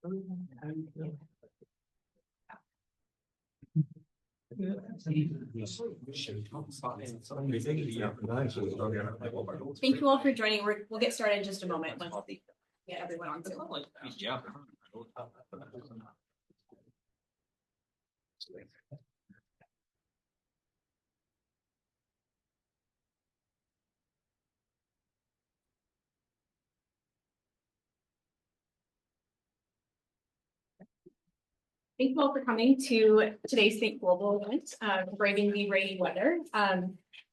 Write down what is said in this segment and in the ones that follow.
Thank you all for joining. We'll get started in just a moment once we get everyone on Zoom. Thank you all for coming to today's Think Global event, Braving the Rainy Weather.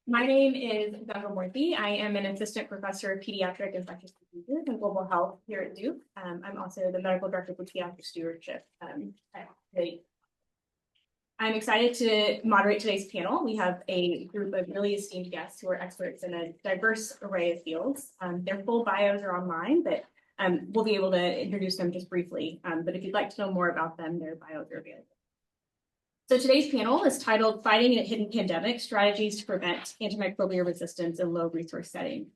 My name is Ganga Murthy. I am an assistant professor of pediatric infectious diseases and global health here at Duke. I'm also the medical director for pediatric stewardship at Duke. I'm excited to moderate today's panel. We have a group of really esteemed guests who are experts in a diverse array of fields. Their full bios are online, but we'll be able to introduce them just briefly. But if you'd like to know more about them, their bios are available. So today's panel is titled Fighting a Hidden Pandemic, Strategies to Prevent Antimicrobial Resistance in Low Resource Setting.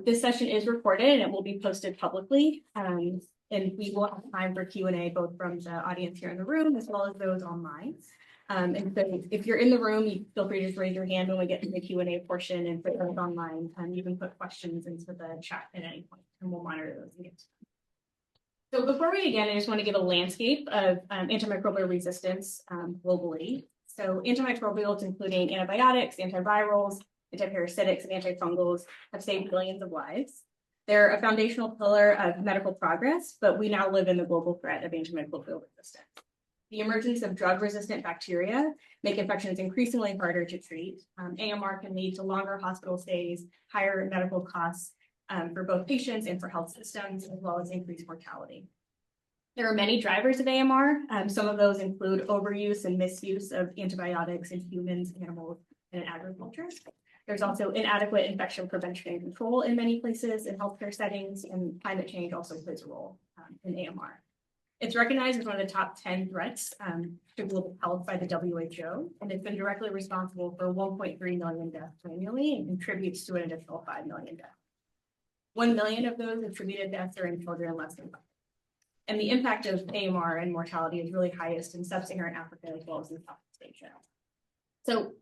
This session is recorded and it will be posted publicly. And we will have time for Q&A both from the audience here in the room as well as those online. And so if you're in the room, you feel free to just raise your hand when we get to the Q&A portion, and for those online, you can put questions into the chat at any point and we'll monitor those and get to them. So before we begin, I just want to give a landscape of antimicrobial resistance globally. So antimicrobials, including antibiotics, antivirals, antiparasitics, and antifungals, have saved billions of lives. They're a foundational pillar of medical progress, but we now live in the global threat of antimicrobial resistance. The emergence of drug-resistant bacteria make infections increasingly harder to treat. AMR can lead to longer hospital stays, higher medical costs for both patients and for health systems, as well as increased mortality. There are many drivers of AMR. Some of those include overuse and misuse of antibiotics in humans, animals, and in agriculture. There's also inadequate infection prevention and control in many places in healthcare settings, and climate change also plays a role in AMR. It's recognized as one of the top 10 threats to global health by the WHO, and it's been directly responsible for 1.3 million deaths annually and contributes to an additional 5 million deaths. 1 million of those attributed deaths are in children less than 5. And the impact of AMR and mortality is really highest in sub-Saharan Africa as well as in Southeast Asia. So,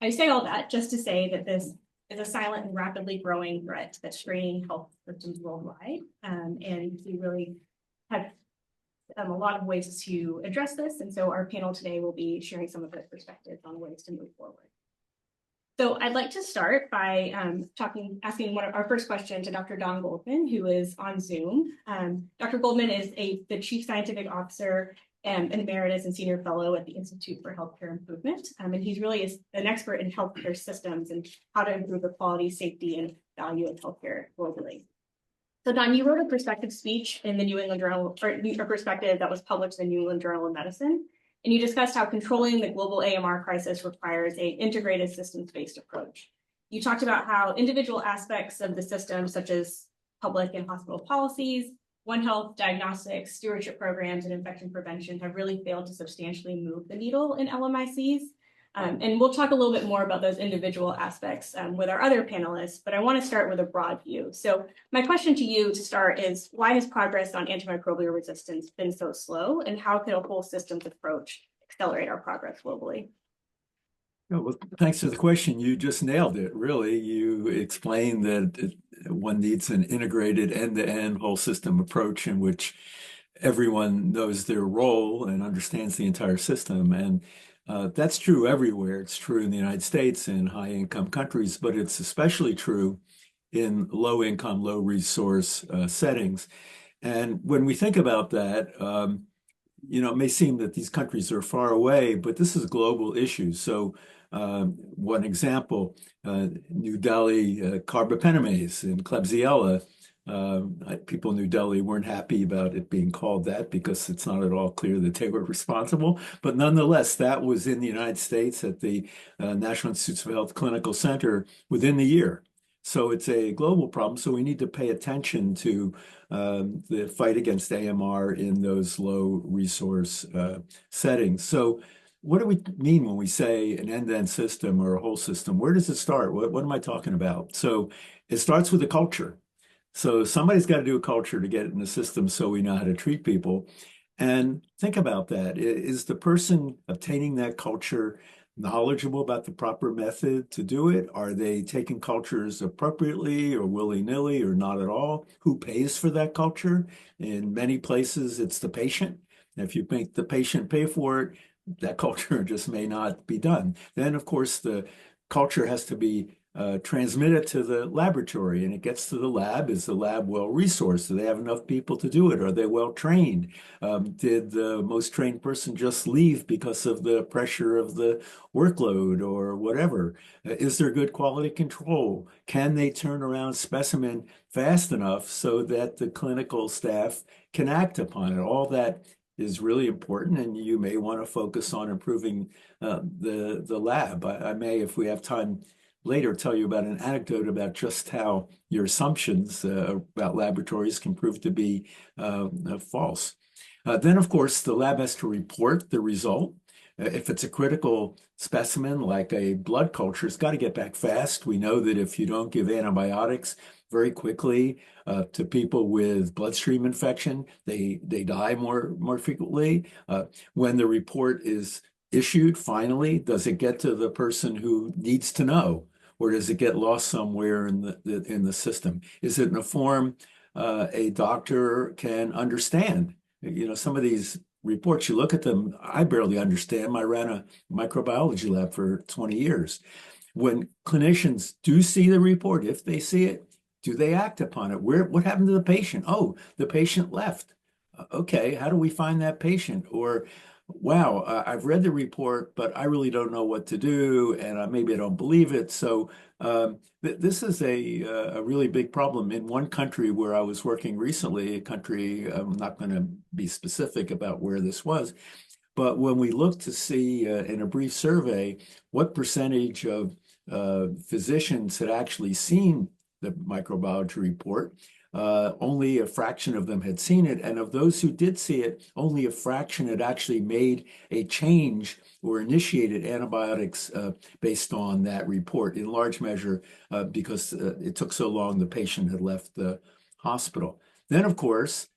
I say all that just to say that this is a silent and rapidly growing threat that's straining health systems worldwide, and we really have a lot of ways to address this. And so our panel today will be sharing some of their perspectives on ways to move forward. So I'd like to start by asking our first question to Dr. Don Goldman, who is on Zoom. Dr. Goldman is the Chief Scientific Officer and Emeritus and Senior Fellow at the Institute for Healthcare Improvement. And he's really an expert in healthcare systems and how to improve the quality, safety, and value of healthcare globally. So Don, you wrote a perspective speech in the New England Journal, or a perspective that was published in the New England Journal of Medicine, and you discussed how controlling the global AMR crisis requires an integrated systems-based approach. You talked about how individual aspects of the system, such as public and hospital policies, One Health, diagnostics, stewardship programs, and infection prevention have really failed to substantially move the needle in LMICs. And we'll talk a little bit more about those individual aspects with our other panelists, but I want to start with a broad view. So my question to you to start is, why has progress on antimicrobial resistance been so slow, and how can a whole systems approach accelerate our progress globally? Well, thanks for the question. You just nailed it, really. You explained that one needs an integrated end-to-end whole system approach in which everyone knows their role and understands the entire system. And that's true everywhere. It's true in the United States and high-income countries, but it's especially true in low-income, low-resource settings. And when we think about that, it may seem that these countries are far away, but this is a global issue. So one example, New Delhi carbapenemase and Klebsiella. People in New Delhi weren't happy about it being called that because it's not at all clear that they were responsible. But nonetheless, that was in the United States at the National Institutes of Health Clinical Center within the year. So it's a global problem. So we need to pay attention to the fight against AMR in those low resource settings. So what do we mean when we say an end-to-end system or a whole system? Where does it start? What am I talking about? So it starts with the culture. So somebody's got to do a culture to get it in the system so we know how to treat people. And think about that. Is the person obtaining that culture knowledgeable about the proper method to do it? Are they taking cultures appropriately or willy-nilly or not at all? Who pays for that culture? In many places, it's the patient. If you make the patient pay for it, that culture just may not be done. Then, of course, the culture has to be transmitted to the laboratory, and it gets to the lab. Is the lab well resourced? Do they have enough people to do it? Are they well trained? Did the most trained person just leave because of the pressure of the workload or whatever? Is there good quality control? Can they turn around a specimen fast enough so that the clinical staff can act upon it? All that is really important, and you may want to focus on improving the lab. I may, if we have time later, tell you about an anecdote about just how your assumptions about laboratories can prove to be false. Then, of course, the lab has to report the result. If it's a critical specimen like a blood culture, it's got to get back fast. We know that if you don't give antibiotics very quickly to people with bloodstream infection, they die more frequently. When the report is issued, finally, does it get to the person who needs to know, or does it get lost somewhere in the system? Is it in a form a doctor can understand? You know, some of these reports, you look at them, I barely understand. I ran a microbiology lab for 20 years. When clinicians do see the report, if they see it, do they act upon it? What happened to the patient? Oh, the patient left. Okay, how do we find that patient? Or, wow, I've read the report, but I really don't know what to do, and maybe I don't believe it. So this is a really big problem in one country where I was working recently, a country, I'm not going to be specific about where this was, but when we looked to see in a brief survey what percentage of physicians had actually seen the microbiology report, only a fraction of them had seen it. And of those who did see it, only a fraction had actually made a change or initiated antibiotics based on that report, in large measure because it took so long the patient had left the hospital. Then, of course,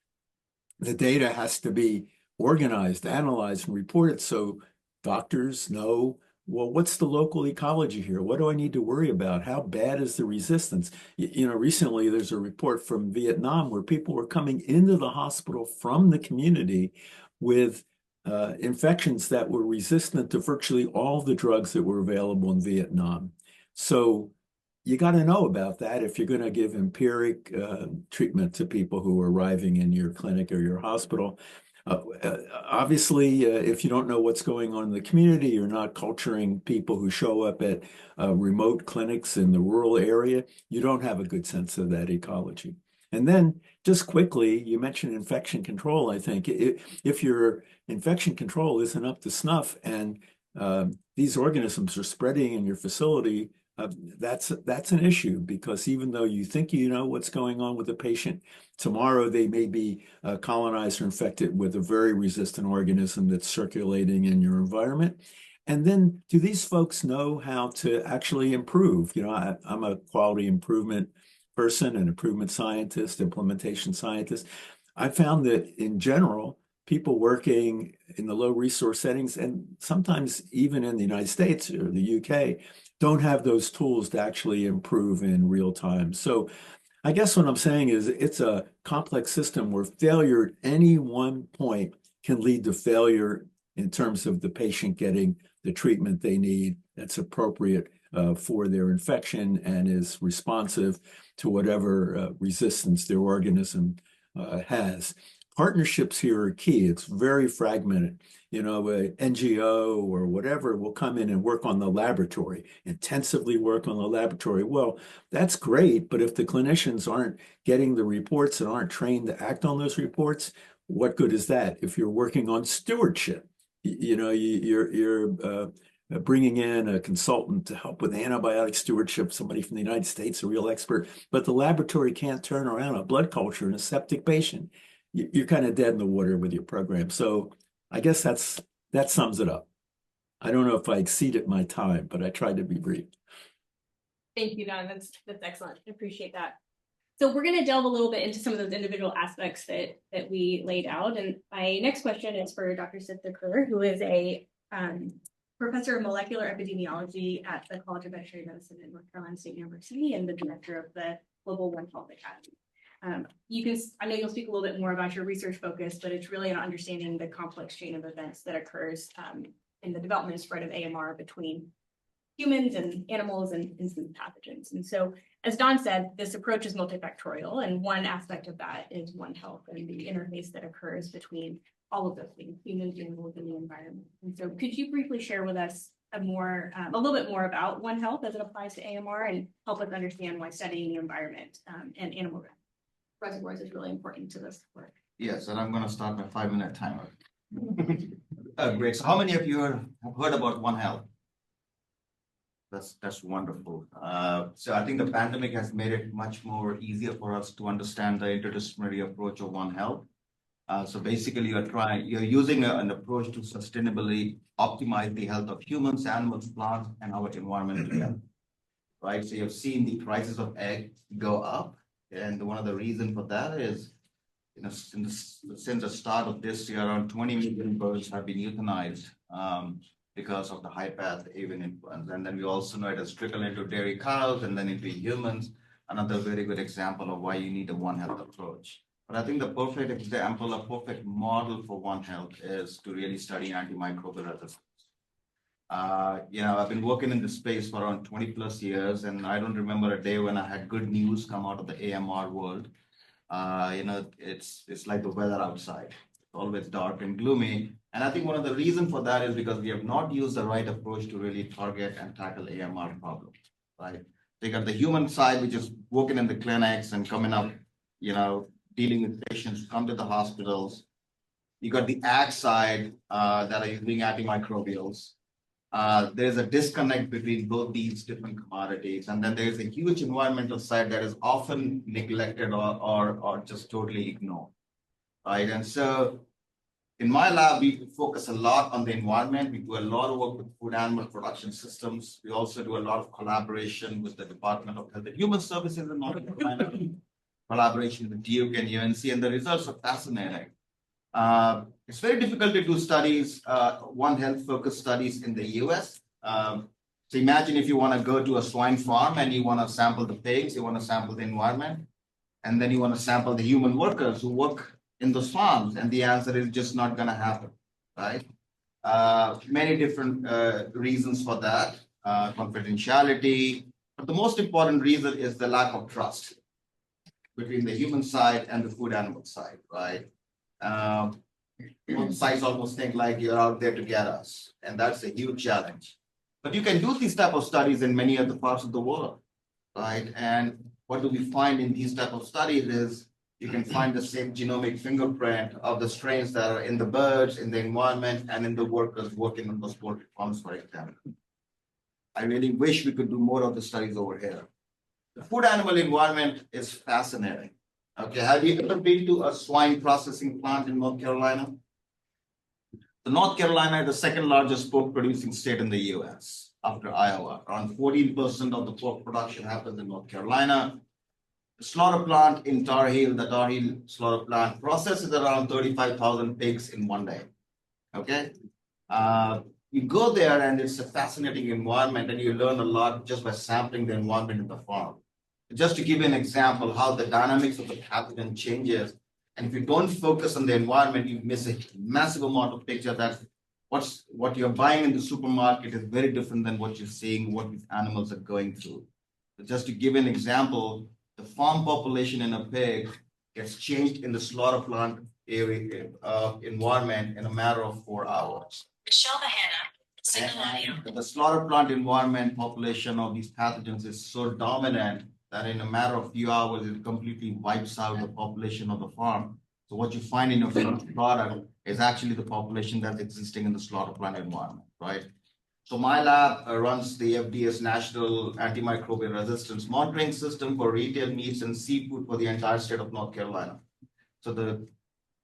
the data has to be organized, analyzed, and reported so doctors know, well, what's the local ecology here? What do I need to worry about? How bad is the resistance? You know, recently there's a report from Vietnam where people were coming into the hospital from the community with infections that were resistant to virtually all the drugs that were available in Vietnam. So you got to know about that if you're going to give empiric treatment to people who are arriving in your clinic or your hospital. Obviously, if you don't know what's going on in the community, you're not culturing people who show up at remote clinics in the rural area, you don't have a good sense of that ecology. And then just quickly, you mentioned infection control, I think. If your infection control isn't up to snuff and these organisms are spreading in your facility, that's an issue, because even though you think you know what's going on with the patient, tomorrow they may be colonized or infected with a very resistant organism that's circulating in your environment. And then do these folks know how to actually improve? You know, I'm a quality improvement person, an improvement scientist, implementation scientist. I found that in general, people working in the low resource settings, and sometimes even in the United States or the UK, don't have those tools to actually improve in real time. So I guess what I'm saying is it's a complex system where failure at any one point can lead to failure in terms of the patient getting the treatment they need that's appropriate for their infection and is responsive to whatever resistance their organism has. Partnerships here are key. It's very fragmented. You know, a NGO or whatever will come in and work on the laboratory, intensively work on the laboratory. Well, that's great, but if the clinicians aren't getting the reports and aren't trained to act on those reports, what good is that? If you're working on stewardship, you know, you're bringing in a consultant to help with antibiotic stewardship, somebody from the United States, a real expert, but the laboratory can't turn around a blood culture in a septic patient. You're kind of dead in the water with your program. So I guess that sums it up. I don't know if I exceeded my time, but I tried to be brief. Thank you, Don. That's excellent. I appreciate that. So we're going to delve a little bit into some of those individual aspects that we laid out. And my next question is for Dr. Sitha Kerr, who is a professor of molecular epidemiology at the College of Veterinary Medicine at North Carolina State University and the director of the Global One Health Academy. I know you'll speak a little bit more about your research focus, but it's really on understanding the complex chain of events that occurs in the development and spread of AMR between humans and animals and incident pathogens. And so, as Don said, this approach is multifactorial, and one aspect of that is One Health and the interface that occurs between all of those things, humans, animals, and the environment. And so, could you briefly share with us a little bit more about One Health as it applies to AMR and help us understand why studying the environment and animal reservoirs is really important to this work? Yes, and I'm going to start my 5-minute timer. Great. So, how many of you have heard about One Health? That's wonderful. So I think the pandemic has made it much more easier for us to understand the interdisciplinary approach of One Health. So basically, you're using an approach to sustainably optimize the health of humans, animals, plants, and our environment together. Right. So you've seen the prices of eggs go up, and one of the reasons for that is, since the start of this year, around 20 million birds have been euthanized. Because of the high path avian influenza. And then we also know it has trickled into dairy cows and then into humans. Another very good example of why you need a One Health approach. But I think the perfect example, a perfect model for One Health is to really study antimicrobial resistance. I've been working in this space for around 20 plus years, and I don't remember a day when I had good news come out of the AMR world. It's like the weather outside. It's always dark and gloomy. And I think one of the reasons for that is because we have not used the right approach to really target and tackle AMR problems, right? They got the human side, which is working in the clinics and coming up, dealing with patients who come to the hospitals. You got the ag side that are using antimicrobials. There's a disconnect between both these different commodities. And then there's a huge environmental side that is often neglected or just totally ignored, right? And so in my lab, we focus a lot on the environment. We do a lot of work with food animal production systems. We also do a lot of collaboration with the Department of Health and Human Services in North Carolina, collaboration with Duke and UNC, and the results are fascinating. It's very difficult to do studies, One Health focused studies in the US. So imagine if you want to go to a swine farm and you want to sample the pigs, you want to sample the environment, and then you want to sample the human workers who work in those farms, and the answer is just not going to happen, right? Many different reasons for that, confidentiality, but the most important reason is the lack of trust between the human side and the food animal side, right? Both sides almost think like you're out there to get us, and that's a huge challenge. But you can do these type of studies in many other parts of the world, right? And what do we find in these type of studies is you can find the same genomic fingerprint of the strains that are in the birds, in the environment, and in the workers working on those poultry farms, for example. I really wish we could do more of the studies over here. The food animal environment is fascinating. Okay, have you ever been to a swine processing plant in North Carolina? The North Carolina is the second largest pork producing state in the US after Iowa. Around 14% of the pork production happens in North Carolina. The slaughter plant in Tar Heel, the Tar Heel slaughter plant processes around 35,000 pigs in one day. Okay. You go there and it's a fascinating environment and you learn a lot just by sampling the environment in the farm. Just to give you an example, how the dynamics of the pathogen changes. And if you don't focus on the environment, you miss a massive amount of picture that what you're buying in the supermarket is very different than what you're seeing, what these animals are going through. So just to give an example, the farm population in a pig gets changed in the slaughter plant area environment in a matter of 4 hours. The slaughter plant environment population of these pathogens is so dominant that in a matter of few hours, it completely wipes out the population of the farm. So what you find in your finished product is actually the population that's existing in the slaughter plant environment, right? So my lab runs the FDA's National Antimicrobial Resistance Monitoring System for retail meats and seafood for the entire state of North Carolina. So the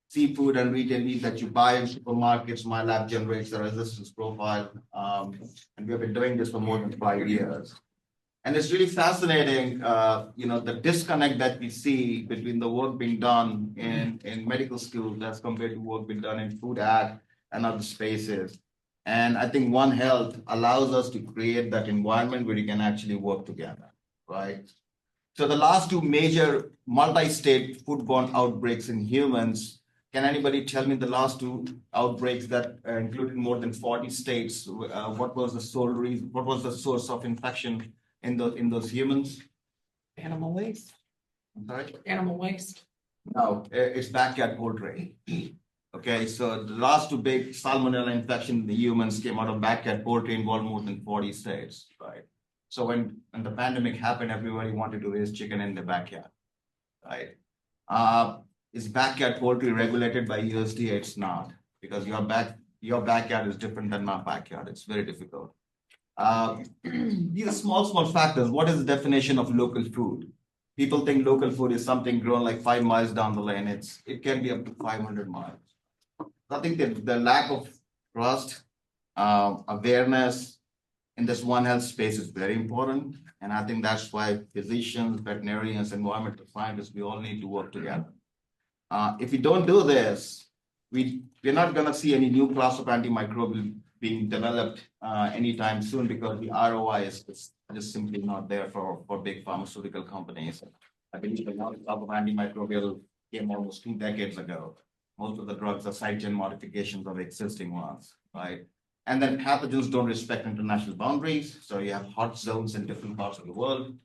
seafood and retail meat that you buy in supermarkets, my lab generates the resistance profile. And we have been doing this for more than 5 years. And it's really fascinating, the disconnect that we see between the work being done in medical schools as compared to work being done in food ag and other spaces. And I think One Health allows us to create that environment where you can actually work together, right? So the last two major multi-state foodborne outbreaks in humans, can anybody tell me the last two outbreaks that included more than 40 states? What was the sole reason? What was the source of infection in those humans? Animal waste. I'm sorry? Animal waste. No, it's backyard poultry. Okay, so the last two big salmonella infection in the humans came out of backyard poultry, involved more than 40 states, right? So when the pandemic happened, everybody wanted to raise chicken in the backyard, right? Is backyard poultry regulated by USDA? It's not, because your backyard is different than my backyard. It's very difficult. These are small factors. What is the definition of local food? People think local food is something grown like 5 miles down the lane. It can be up to 500 miles. I think that the lack of trust, awareness in this One Health space is very important. And I think that's why physicians, veterinarians, environmental scientists, we all need to work together. If we don't do this, we're not going to see any new class of antimicrobial being developed anytime soon, because the ROI is just simply not there for big pharmaceutical companies. I believe the knowledge of antimicrobial came almost 2 decades ago. Most of the drugs are side chain modifications of existing ones, right? And then pathogens don't respect international boundaries. So you have hot zones in different parts of the world.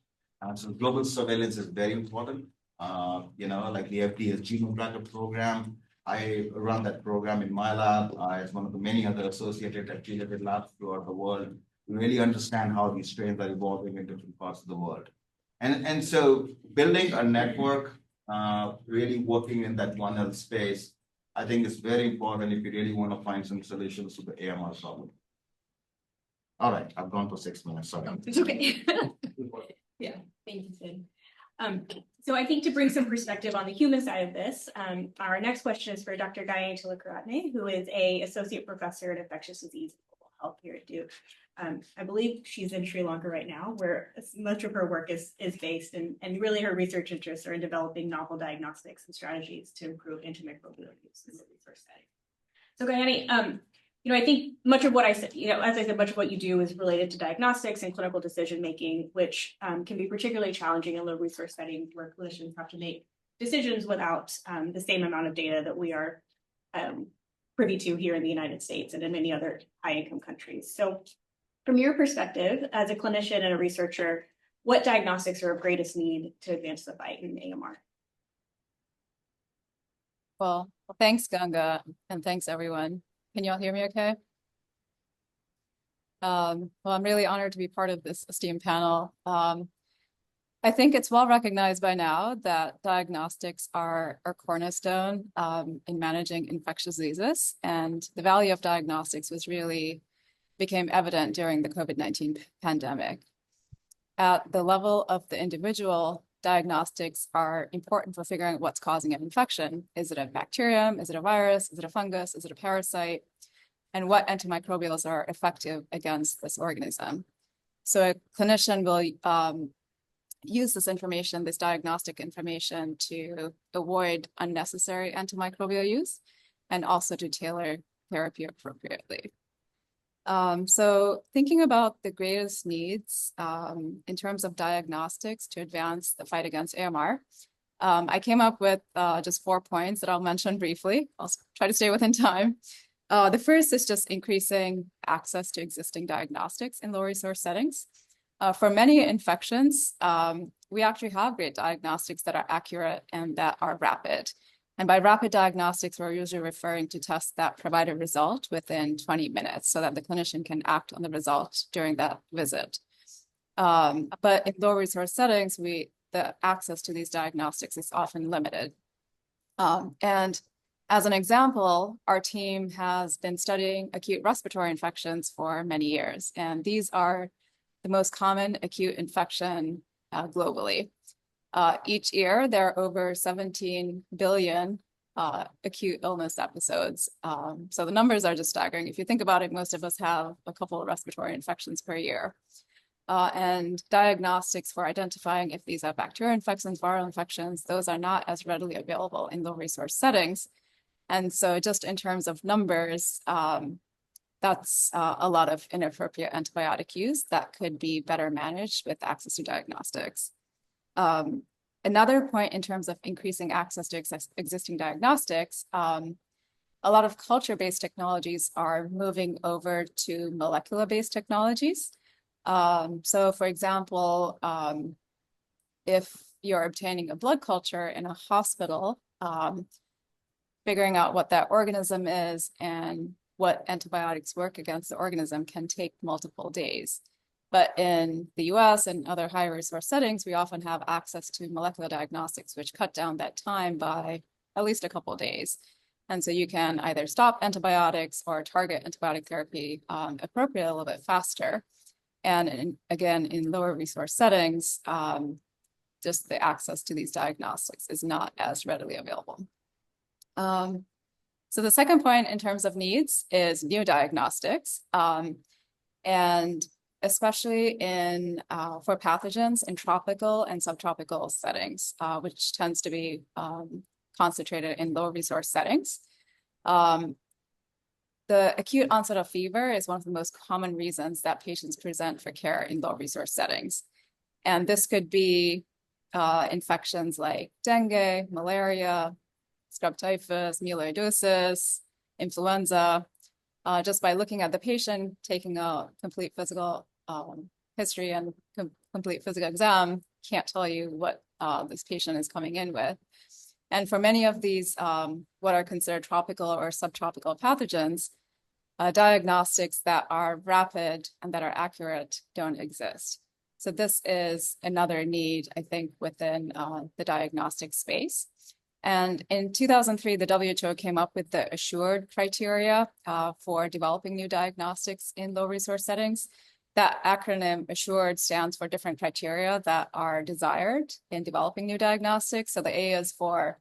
So global surveillance is very important. Like the FDA's Genome Tracker program. I run that program in my lab as one of the many other associated affiliated labs throughout the world to really understand how these strains are evolving in different parts of the world. And so building a network, really working in that One Health space, I think is very important if you really want to find some solutions to the AMR problem. All right, I've gone for 6 minutes, sorry. It's okay. Yeah, thank you, Sid. So I think to bring some perspective on the human side of this, our next question is for Dr. Gayatri Tilakaratne, who is an associate professor in infectious disease and global health here at Duke. I believe she's in Sri Lanka right now, where much of her work is based, and really her research interests are in developing novel diagnostics and strategies to improve antimicrobial use in the research setting. So Gayatri, I think much of what I said, as I said, much of what you do is related to diagnostics and clinical decision making, which can be particularly challenging in low resource settings where clinicians have to make decisions without the same amount of data that we are privy to here in the United States and in many other high income countries. So from your perspective as a clinician and a researcher, what diagnostics are of greatest need to advance the fight in AMR? Well, thanks, Ganga, and thanks, everyone. Can you all hear me okay? Well, I'm really honored to be part of this esteemed panel. I think it's well recognized by now that diagnostics are a cornerstone in managing infectious diseases, and the value of diagnostics became evident during the COVID-19 pandemic. At the level of the individual, diagnostics are important for figuring out what's causing an infection. Is it a bacterium? Is it a virus? Is it a fungus? Is it a parasite? And what antimicrobials are effective against this organism? So a clinician will use this information, this diagnostic information, to avoid unnecessary antimicrobial use and also to tailor therapy appropriately. So thinking about the greatest needs in terms of diagnostics to advance the fight against AMR, I came up with just 4 points that I'll mention briefly. I'll try to stay within time. The first is just increasing access to existing diagnostics in low resource settings. For many infections, we actually have great diagnostics that are accurate and that are rapid. And by rapid diagnostics, we're usually referring to tests that provide a result within 20 minutes so that the clinician can act on the result during that visit. But in low resource settings, the access to these diagnostics is often limited. And as an example, our team has been studying acute respiratory infections for many years, and these are the most common acute infection globally. Each year, there are over 17 billion acute illness episodes. So the numbers are just staggering. If you think about it, most of us have a couple of respiratory infections per year. And diagnostics for identifying if these are bacterial infections, viral infections, those are not as readily available in low resource settings. And so just in terms of numbers, that's a lot of inappropriate antibiotic use that could be better managed with access to diagnostics. Another point in terms of increasing access to existing diagnostics, a lot of culture-based technologies are moving over to molecular-based technologies. So for example, if you're obtaining a blood culture in a hospital, figuring out what that organism is and what antibiotics work against the organism can take multiple days. But in the US and other high resource settings, we often have access to molecular diagnostics, which cut down that time by at least a couple of days. And so you can either stop antibiotics or target antibiotic therapy appropriately a little bit faster. And again, in lower resource settings, just the access to these diagnostics is not as readily available. So the second point in terms of needs is new diagnostics, and especially in for pathogens in tropical and subtropical settings, which tends to be concentrated in low resource settings. The acute onset of fever is one of the most common reasons that patients present for care in low resource settings. And this could be infections like dengue, malaria, scrub typhus, melioidosis, influenza. Just by looking at the patient, taking a complete physical history and complete physical exam, can't tell you what this patient is coming in with. And for many of these, what are considered tropical or subtropical pathogens, diagnostics that are rapid and that are accurate don't exist. So this is another need, I think, within the diagnostic space. And in 2003, the WHO came up with the assured criteria for developing new diagnostics in low resource settings. That acronym assured stands for different criteria that are desired in developing new diagnostics. So the A is for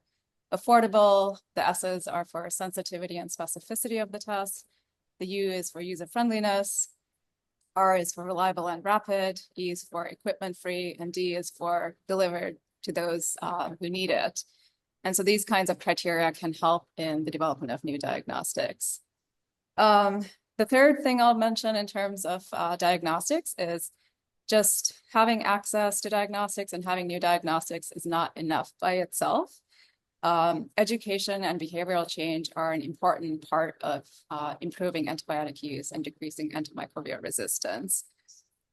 affordable, the S's are for sensitivity and specificity of the test, the U is for user friendliness, R is for reliable and rapid, E is for equipment free, and D is for delivered to those who need it. And so these kinds of criteria can help in the development of new diagnostics. The third thing I'll mention in terms of diagnostics is just having access to diagnostics and having new diagnostics is not enough by itself. Education and behavioral change are an important part of improving antibiotic use and decreasing antimicrobial resistance.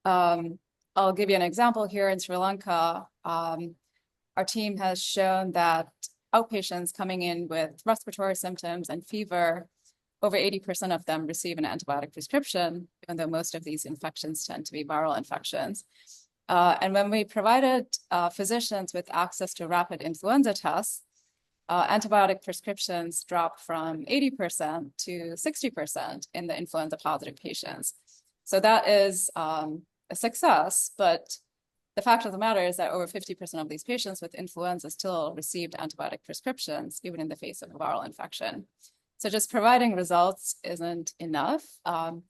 I'll give you an example here in Sri Lanka. Our team has shown that outpatients coming in with respiratory symptoms and fever, over 80% of them receive an antibiotic prescription, even though most of these infections tend to be viral infections. And when we provided physicians with access to rapid influenza tests, antibiotic prescriptions dropped from 80% to 60% in the influenza positive patients. So that is a success, but the fact of the matter is that over 50% of these patients with influenza still received antibiotic prescriptions, even in the face of a viral infection. So just providing results isn't enough.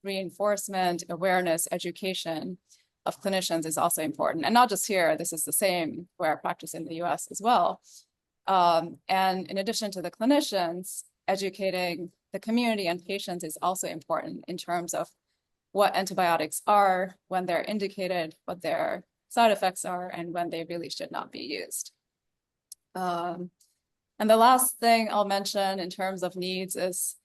Reinforcement, awareness, education of clinicians is also important. And not just here, this is the same where I practice in the US as well. And in addition to the clinicians, educating the community and patients is also important in terms of what antibiotics are, when they're indicated, what their side effects are, and when they really should not be used. And the last thing I'll mention in terms of needs is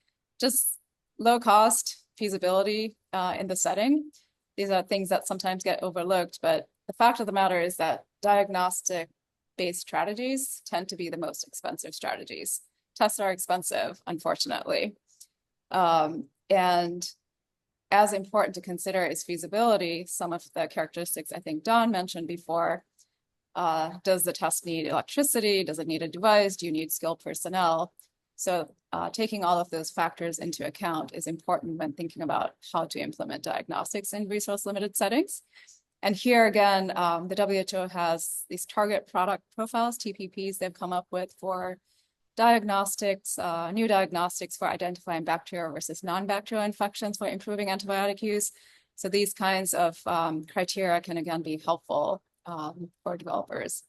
just low cost feasibility in the setting. These are things that sometimes get overlooked, but the fact of the matter is that diagnostic-based strategies tend to be the most expensive strategies. Tests are expensive, unfortunately. And as important to consider is feasibility. Some of the characteristics I think Don mentioned before. Does the test need electricity? Does it need a device? Do you need skilled personnel? So taking all of those factors into account is important when thinking about how to implement diagnostics in resource-limited settings. And here again, the WHO has these target product profiles, TPPs, they've come up with for diagnostics, new diagnostics for identifying bacterial versus non-bacterial infections for improving antibiotic use. So these kinds of criteria can again be helpful for developers.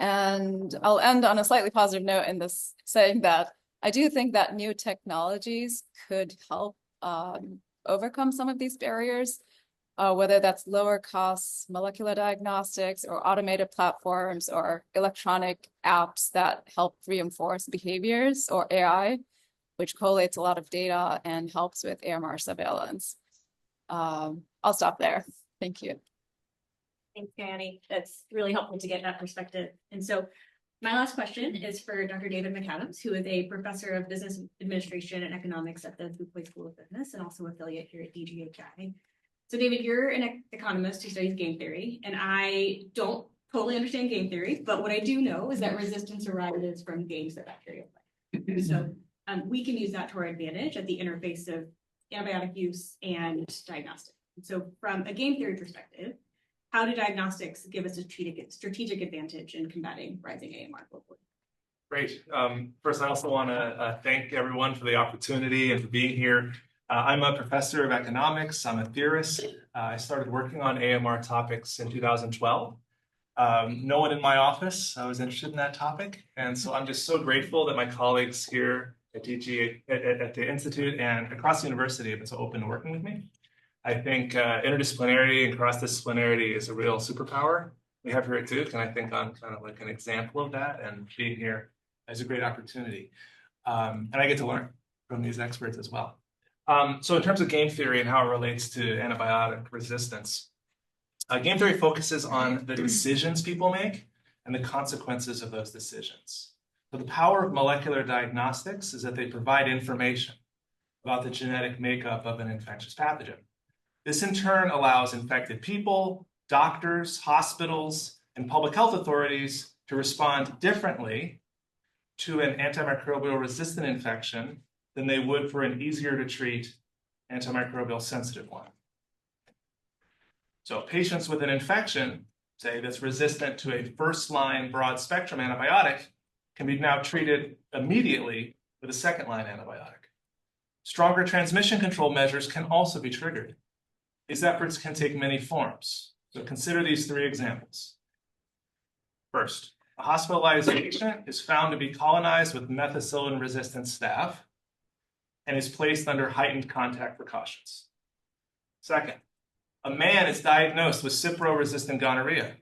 And I'll end on a slightly positive note in this, saying that I do think that new technologies could help overcome some of these barriers, whether that's lower costs, molecular diagnostics, or automated platforms, or electronic apps that help reinforce behaviors, or AI, which collates a lot of data and helps with AMR surveillance. I'll stop there. Thank you. Thanks, Gayani. That's really helpful to get that perspective. And so my last question is for Dr. David McAdams, who is a professor of business administration and economics at the Fuqua School of Business and also affiliate here at DGHI. So David, you're an economist who studies game theory, and I don't totally understand game theory, but what I do know is that resistance arises from games that bacteria play. So we can use that to our advantage at the interface of antibiotic use and diagnostics. So from a game theory perspective, how do diagnostics give us a strategic advantage in combating rising AMR globally? Great. First, I also want to thank everyone for the opportunity and for being here. I'm a professor of economics. I'm a theorist. I started working on AMR topics in 2012. No one in my office was interested in that topic. And so I'm just so grateful that my colleagues here at at the Institute and across the university have been so open to working with me. I think interdisciplinarity and cross-disciplinarity is a real superpower we have here at Duke, and I think I'm kind of like an example of that, and being here is a great opportunity. And I get to learn from these experts as well. So in terms of game theory and how it relates to antibiotic resistance, game theory focuses on the decisions people make and the consequences of those decisions. So the power of molecular diagnostics is that they provide information about the genetic makeup of an infectious pathogen. This in turn allows infected people, doctors, hospitals, and public health authorities to respond differently to an antimicrobial resistant infection than they would for an easier to treat antimicrobial sensitive one. So patients with an infection, say that's resistant to a first-line broad spectrum antibiotic, can be now treated immediately with a second-line antibiotic. Stronger transmission control measures can also be triggered. These efforts can take many forms. So consider these three examples. First, a hospitalized patient is found to be colonized with methicillin-resistant staph and is placed under heightened contact precautions. Second, a man is diagnosed with Cipro-resistant gonorrhea,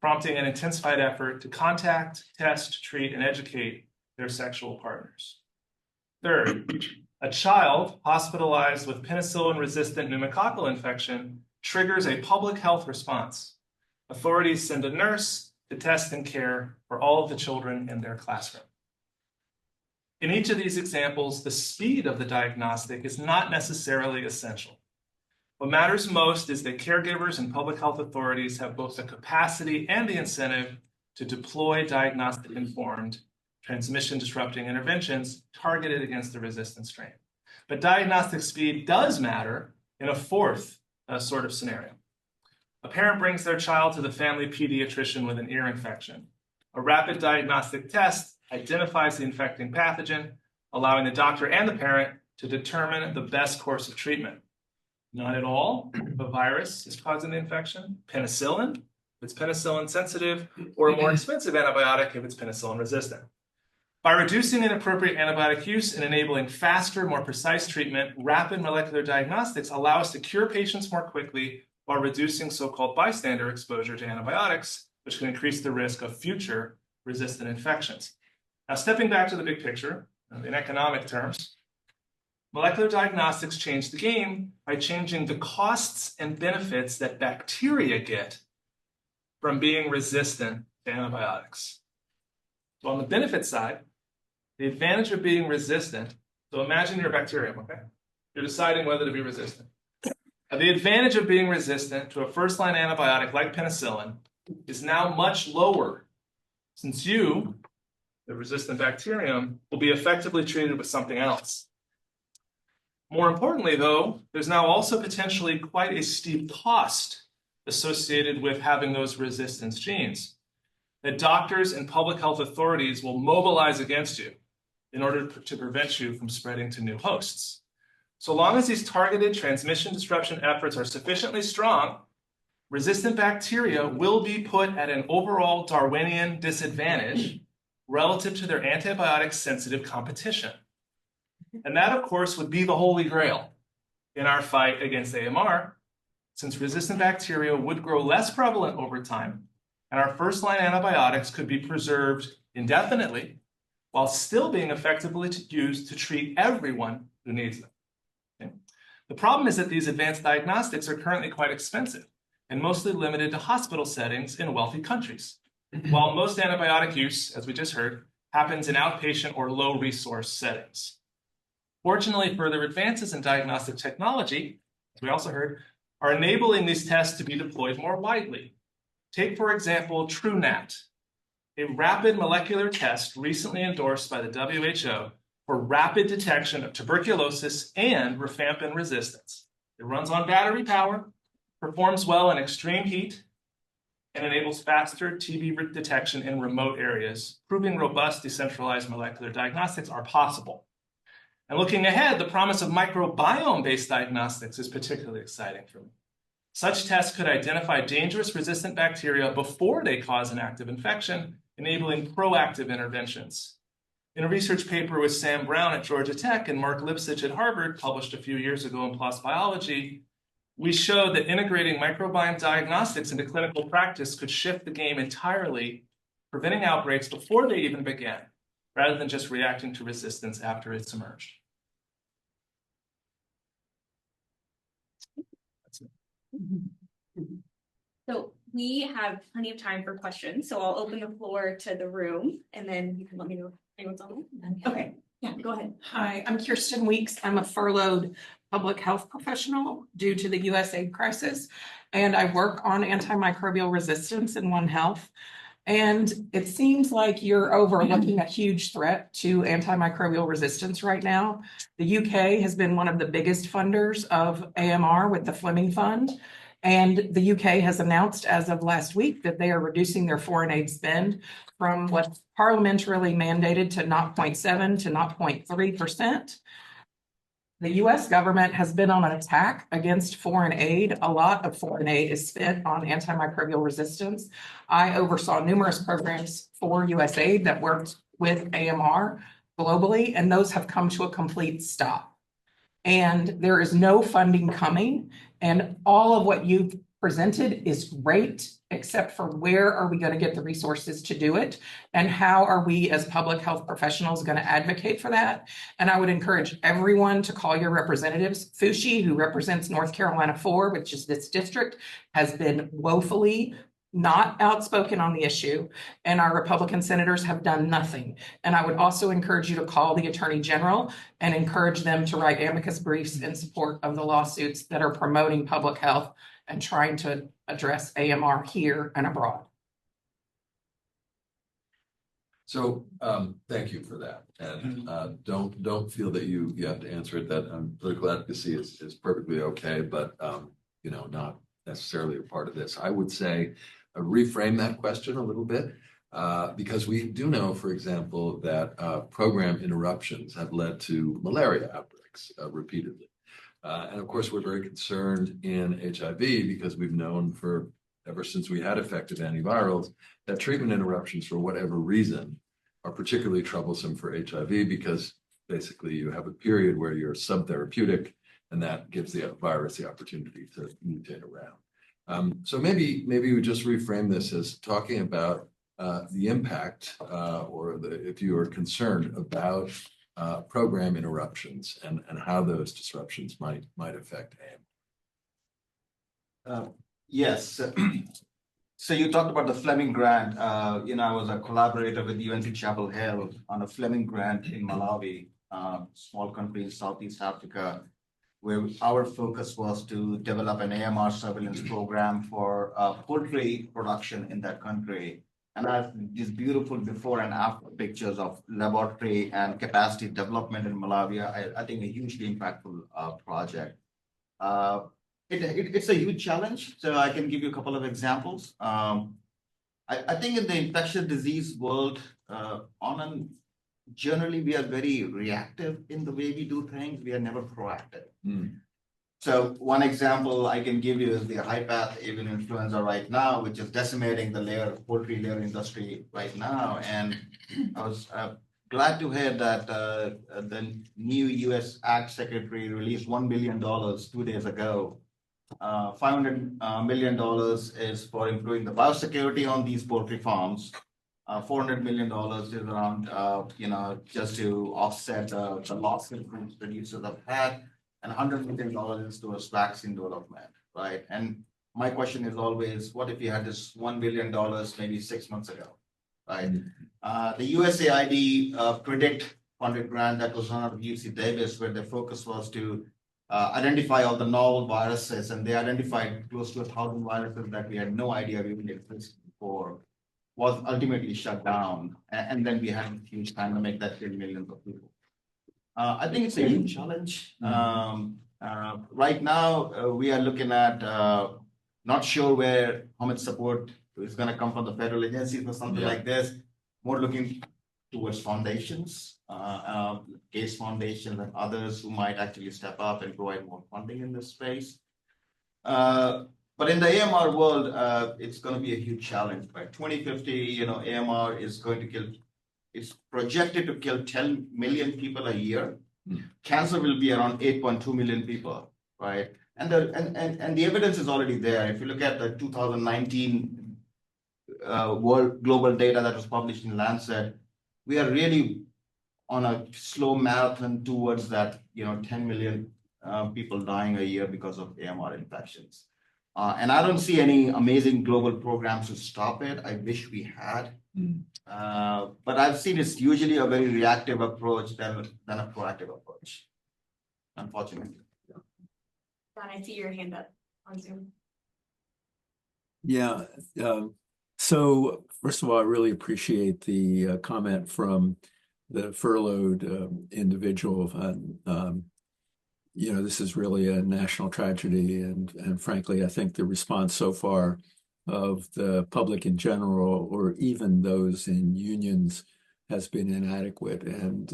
prompting an intensified effort to contact, test, treat, and educate their sexual partners. Third, a child hospitalized with penicillin-resistant pneumococcal infection triggers a public health response. Authorities send a nurse to test and care for all of the children in their classroom. In each of these examples, the speed of the diagnostic is not necessarily essential. What matters most is that caregivers and public health authorities have both the capacity and the incentive to deploy diagnostic-informed transmission-disrupting interventions targeted against the resistant strain. But diagnostic speed does matter in a fourth sort of scenario. A parent brings their child to the family pediatrician with an ear infection. A rapid diagnostic test identifies the infecting pathogen, allowing the doctor and the parent to determine the best course of treatment. Not at all, the virus is causing the infection. Penicillin, if it's penicillin sensitive, or a more expensive antibiotic if it's penicillin resistant. By reducing inappropriate antibiotic use and enabling faster, more precise treatment, rapid molecular diagnostics allow us to cure patients more quickly while reducing so-called bystander exposure to antibiotics, which can increase the risk of future resistant infections. Now, stepping back to the big picture, in economic terms, molecular diagnostics change the game by changing the costs and benefits that bacteria get from being resistant to antibiotics. So on the benefit side, the advantage of being resistant, so imagine you're a bacterium, okay? You're deciding whether to be resistant. The advantage of being resistant to a first-line antibiotic like penicillin is now much lower, since you, the resistant bacterium, will be effectively treated with something else. More importantly, though, there's now also potentially quite a steep cost associated with having those resistance genes that doctors and public health authorities will mobilize against you in order to prevent you from spreading to new hosts. So long as these targeted transmission disruption efforts are sufficiently strong, resistant bacteria will be put at an overall Darwinian disadvantage relative to their antibiotic-sensitive competition. And that, of course, would be the holy grail in our fight against AMR, since resistant bacteria would grow less prevalent over time, and our first-line antibiotics could be preserved indefinitely while still being effectively used to treat everyone who needs them. Okay? The problem is that these advanced diagnostics are currently quite expensive and mostly limited to hospital settings in wealthy countries, while most antibiotic use, as we just heard, happens in outpatient or low-resource settings. Fortunately, further advances in diagnostic technology, as we also heard, are enabling these tests to be deployed more widely. Take, for example, TrueNat, a rapid molecular test recently endorsed by the WHO for rapid detection of tuberculosis and rifampin resistance. It runs on battery power, performs well in extreme heat, and enables faster TB detection in remote areas, proving robust decentralized molecular diagnostics are possible. And looking ahead, the promise of microbiome-based diagnostics is particularly exciting for me. Such tests could identify dangerous resistant bacteria before they cause an active infection, enabling proactive interventions. In a research paper with Sam Brown at Georgia Tech and Mark Lipsitch at Harvard, published a few years ago in PLOS Biology, we showed that integrating microbiome diagnostics into clinical practice could shift the game entirely, preventing outbreaks before they even began, rather than just reacting to resistance after it's emerged. That's it. So we have plenty of time for questions, so I'll open the floor to the room and then you can let me know if anyone's on. Okay, yeah, go ahead. Hi, I'm Kirsten Weeks. I'm a furloughed public health professional due to the USAID crisis, and I work on antimicrobial resistance in One Health. And it seems like you're overlooking a huge threat to antimicrobial resistance right now. The UK has been one of the biggest funders of AMR with the Fleming Fund. And the UK has announced as of last week that they are reducing their foreign aid spend from what's parliamentarily mandated to 0.7 to 0.3%. The US government has been on an attack against foreign aid. A lot of foreign aid is spent on antimicrobial resistance. I oversaw numerous programs for USAID that worked with AMR globally, and those have come to a complete stop. And there is no funding coming, and all of what you've presented is great, except for where are we going to get the resources to do it? And how are we as public health professionals going to advocate for that? And I would encourage everyone to call your representatives. Fushi, who represents North Carolina 4, which is this district, has been woefully not outspoken on the issue, and our Republican senators have done nothing. And I would also encourage you to call the Attorney General and encourage them to write amicus briefs in support of the lawsuits that are promoting public health and trying to address AMR here and abroad. So thank you for that. And don't feel that you have to answer it. That political advocacy is perfectly okay, but not necessarily a part of this. I would say reframe that question a little bit, because we do know, for example, that program interruptions have led to malaria outbreaks repeatedly. And of course, we're very concerned in HIV because we've known ever since we had effective antivirals that treatment interruptions, for whatever reason, are particularly troublesome for HIV because basically you have a period where you're subtherapeutic, and that gives the virus the opportunity to mutate around. So maybe we just reframe this as talking about the impact, or if you are concerned about program interruptions and how those disruptions might affect AIM. Yes. So you talked about the Fleming grant. I was a collaborator with UNC Chapel Hill on a Fleming grant in Malawi, small country in Southeast Africa, where our focus was to develop an AMR surveillance program for poultry production in that country. And I have these beautiful before and after pictures of laboratory and capacity development in Malawi. I think a hugely impactful project. It's a huge challenge, so I can give you a couple of examples. I think in the infectious disease world, on an generally we are very reactive in the way we do things. We are never proactive. Mm. So one example I can give you is the high path avian influenza right now, which is decimating the poultry layer industry right now. And I was glad to hear that the new U.S. Ag Secretary released $1 billion 2 days ago. $500 million is for improving the biosecurity on these poultry farms. $400 million is around, just to offset the losses producers have had, and $100 million is towards vaccine development, right? And my question is always, what if you had this $1 billion maybe 6 months ago, right? The USAID predict funded grant that was run out of UC Davis, where the focus was to identify all the novel viruses, and they identified close to 1,000 viruses that we had no idea we even existed before, was ultimately shut down. And then we had a huge pandemic that killed millions of people. I think it's a huge challenge. Right now, we are looking at not sure how much support is going to come from the federal agencies for something like this. More looking towards foundations, Gates Foundation and others who might actually step up and provide more funding in this space. But in the AMR world, it's going to be a huge challenge. By 2050, AMR is going to kill. It's projected to kill 10 million people a year. Cancer will be around 8.2 million people, right? And the evidence is already there. If you look at the 2019 world global data that was published in Lancet, we are really on a slow marathon towards that, 10 million people dying a year because of AMR infections. And I don't see any amazing global programs to stop it. I wish we had. But I've seen it's usually a very reactive approach than a proactive approach, unfortunately. Don, I see your hand up on Zoom. Yeah. So first of all, I really appreciate the comment from the furloughed individual. This is really a national tragedy, and frankly, I think the response so far of the public in general, or even those in unions, has been inadequate. And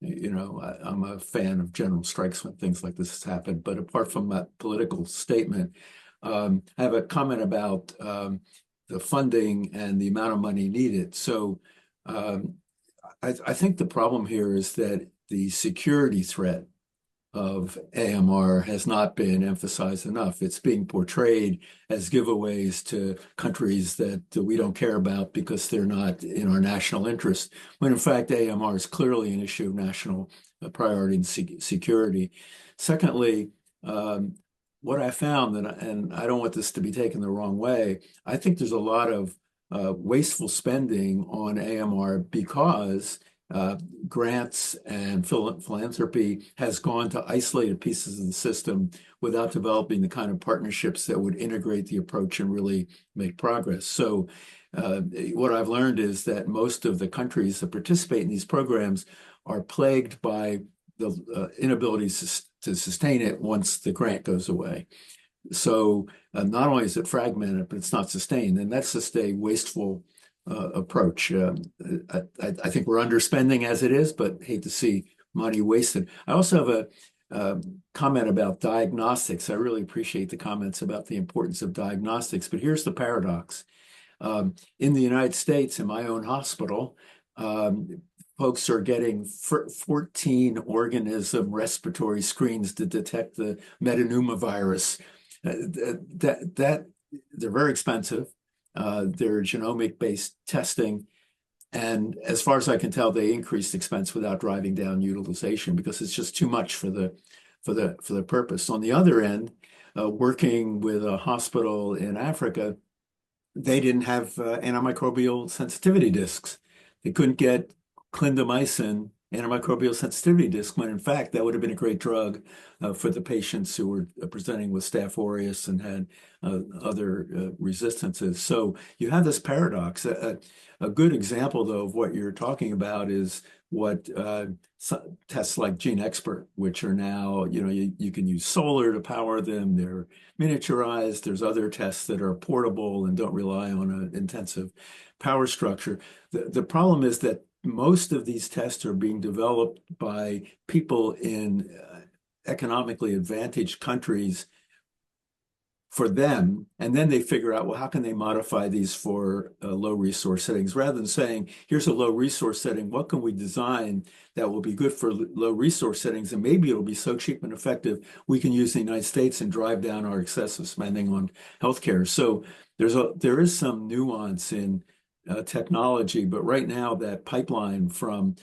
I'm a fan of general strikes when things like this happen. But apart from that political statement, I have a comment about the funding and the amount of money needed. So I think the problem here is that the security threat of AMR has not been emphasized enough. It's being portrayed as giveaways to countries that we don't care about because they're not in our national interest, when in fact AMR is clearly an issue of national priority and security. Secondly, what I found, and I don't want this to be taken the wrong way, I think there's a lot of wasteful spending on AMR because grants and philanthropy has gone to isolated pieces of the system without developing the kind of partnerships that would integrate the approach and really make progress. So what I've learned is that most of the countries that participate in these programs are plagued by the inability to sustain it once the grant goes away. So not only is it fragmented, but it's not sustained, and that's just a wasteful approach. I think we're underspending as it is, but hate to see money wasted. I also have a comment about diagnostics. I really appreciate the comments about the importance of diagnostics, but here's the paradox. In the United States, in my own hospital, folks are getting 14 organism respiratory screens to detect the metapneumovirus. They're very expensive. They're genomic-based testing, and as far as I can tell, they increased expense without driving down utilization because it's just too much for the purpose. On the other end, working with a hospital in Africa, they didn't have antimicrobial sensitivity discs. They couldn't get clindamycin antimicrobial sensitivity disc, when in fact that would have been a great drug for the patients who were presenting with Staph aureus and had other resistances. So you have this paradox. A good example, though, of what you're talking about is what tests like GeneXpert, which are now, you can use solar to power them. They're miniaturized. There's other tests that are portable and don't rely on an intensive power structure. The problem is that most of these tests are being developed by people in economically advantaged countries for them, and then they figure out, well, how can they modify these for low resource settings? Rather than saying, here's a low resource setting, what can we design that will be good for low resource settings, and maybe it'll be so cheap and effective we can use the United States and drive down our excessive spending on healthcare. So there is some nuance in technology, but right now that pipeline from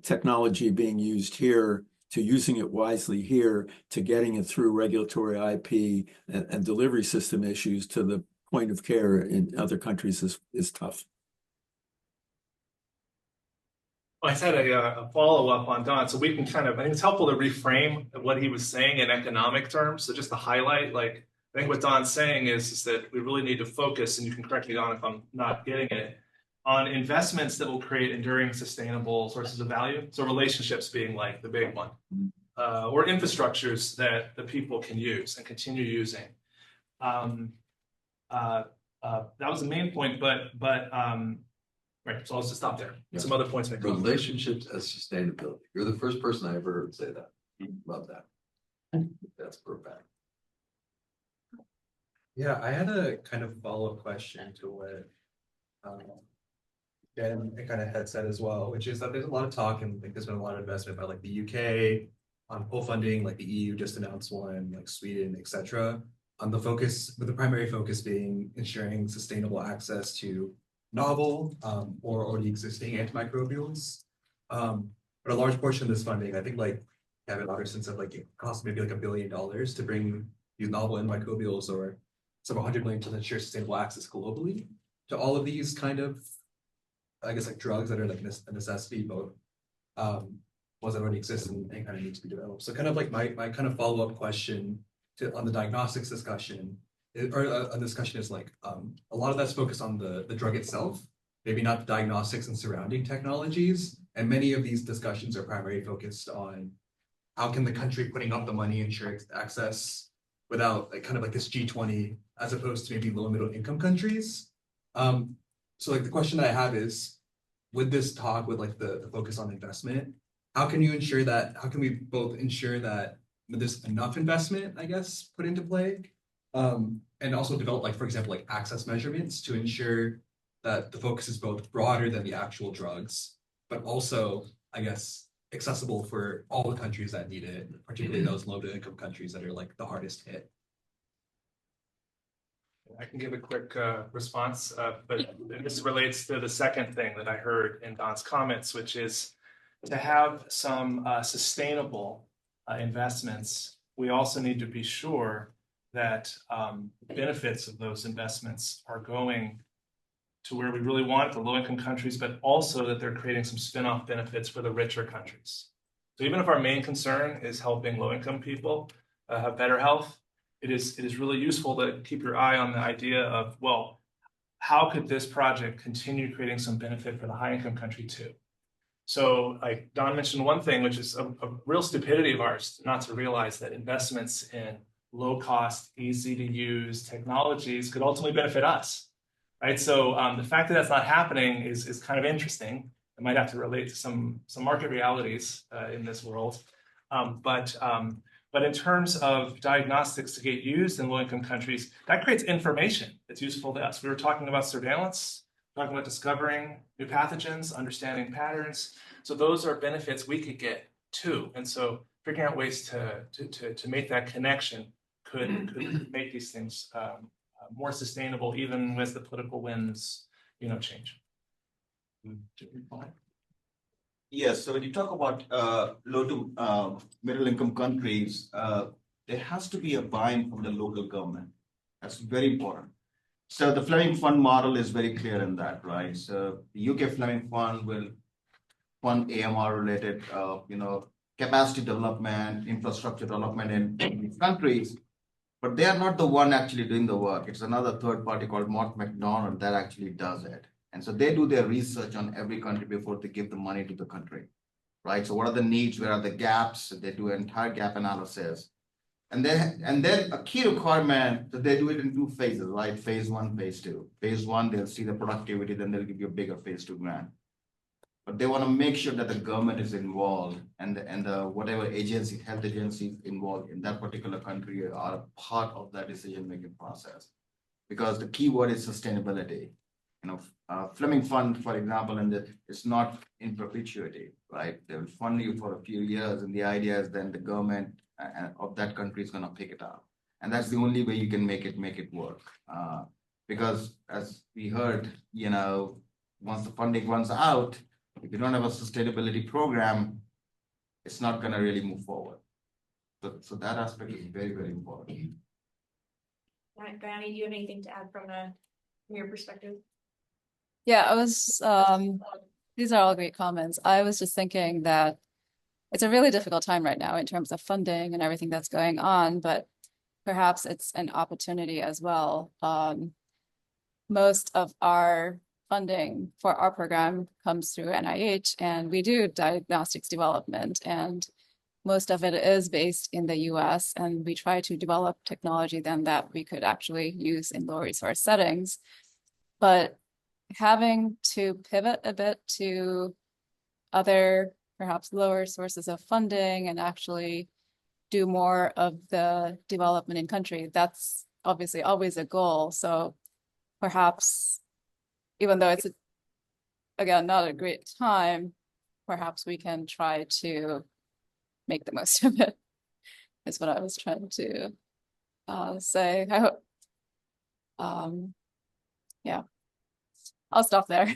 technology being used here to using it wisely here, to getting it through regulatory IP and delivery system issues to the point of care in other countries is tough. I said a follow-up on Don, so we can kind of, I think it's helpful to reframe what he was saying in economic terms. So just to highlight, like, I think what Don's saying is that we really need to focus, and you can correct me, Don, if I'm not getting it, on investments that will create enduring, sustainable sources of value. So relationships being like the big one. Or infrastructures that the people can use and continue using. That was the main point, but right. So I'll just stop there. Yeah. Some other points. Relationships as sustainability. You're the first person I ever heard say that. Love that. That's profound. Yeah, I had a kind of follow-up question to what Ben kind of had said as well, which is that there's a lot of talk and like there's been a lot of investment by like the UK on full funding, like the EU just announced one, like Sweden, etc. On the focus, with the primary focus being ensuring sustainable access to novel or already existing antimicrobials. But a large portion of this funding, I think like Kevin Otterson said, like it costs maybe like $1 billion to bring these novel antimicrobials or several hundred million to ensure sustainable access globally to all of these kind of, I guess, like drugs that are like a necessity, both ones that already exist and kind of need to be developed. So kind of like my kind of follow-up question on the diagnostics discussion, or a discussion is like, a lot of that's focused on the drug itself, maybe not the diagnostics and surrounding technologies. And many of these discussions are primarily focused on how can the country putting up the money ensure access without like kind of like this G20, as opposed to maybe low and middle income countries. So like the question that I have is, with this talk, with like the focus on investment, how can you ensure that, how can we both ensure that there's enough investment, I guess, put into play, and also develop, like, for example, like access measurements to ensure that the focus is both broader than the actual drugs, but also, I guess, accessible for all the countries that need it, particularly those low to income countries that are like the hardest hit. I can give a quick response, but this relates to the second thing that I heard in Don's comments, which is to have some sustainable investments. We also need to be sure that benefits of those investments are going to where we really want, the low-income countries, but also that they're creating some spin-off benefits for the richer countries. So even if our main concern is helping low-income people have better health, it is really useful to keep your eye on the idea of, well, how could this project continue creating some benefit for the high-income country too? So like Don mentioned one thing, which is a real stupidity of ours, not to realize that investments in low-cost, easy-to-use technologies could ultimately benefit us. Right, so the fact that that's not happening is kind of interesting. It might have to relate to some market realities in this world, but in terms of diagnostics to get used in low-income countries, that creates information that's useful to us. We were talking about surveillance, talking about discovering new pathogens, understanding patterns. So those are benefits we could get too. And so figuring out ways to make that connection could make these things more sustainable, even as the political winds, change. Yes, so when you talk about low to middle income countries, there has to be a buy-in from the local government. That's very important. So the Fleming Fund model is very clear in that, right? So the UK Fleming Fund will fund AMR-related, capacity development, infrastructure development in these countries. But they are not the one actually doing the work. It's another third party called Mott MacDonald that actually does it. And so they do their research on every country before they give the money to the country, right? So what are the needs? Where are the gaps? They do an entire gap analysis. And then a key requirement that they do it in 2 phases, right? Phase 1, phase 2. Phase 1, they'll see the productivity, then they'll give you a bigger phase 2 grant. But they want to make sure that the government is involved and the whatever agency, health agencies involved in that particular country are a part of that decision-making process. Because the key word is sustainability. Fleming Fund, for example, it's not in perpetuity, right? They will fund you for a few years, and the idea is then the government of that country is going to pick it up, and that's the only way you can make it work. Because as we heard, once the funding runs out, if you don't have a sustainability program, it's not going to really move forward. So that aspect is very, very important. Gayani, do you have anything to add from your perspective? Yeah, I was, these are all great comments. I was just thinking that it's a really difficult time right now in terms of funding and everything that's going on, but perhaps it's an opportunity as well. Most of our funding for our program comes through NIH, and we do diagnostics development, and most of it is based in the US, and we try to develop technology then that we could actually use in low resource settings. But having to pivot a bit to other perhaps lower sources of funding and actually do more of the development in country, that's obviously always a goal. So perhaps, even though it's, again, not a great time, perhaps we can try to make the most of it, is what I was trying to say. I hope, yeah, I'll stop there.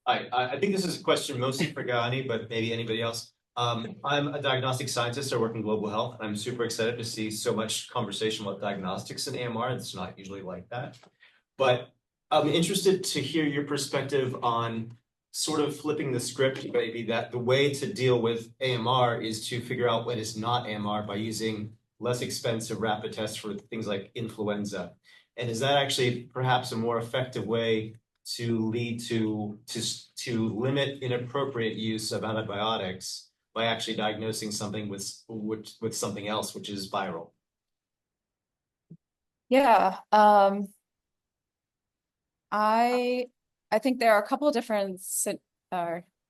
I think this is a question mostly for Gani, but maybe anybody else. I'm a diagnostic scientist. I work in global health. I'm super excited to see so much conversation about diagnostics in AMR. It's not usually like that. But I'm interested to hear your perspective on sort of flipping the script, maybe that the way to deal with AMR is to figure out what is not AMR by using less expensive rapid tests for things like influenza. And is that actually perhaps a more effective way to lead to limit inappropriate use of antibiotics by actually diagnosing something with something else, which is viral? Yeah, I think there are a couple of different,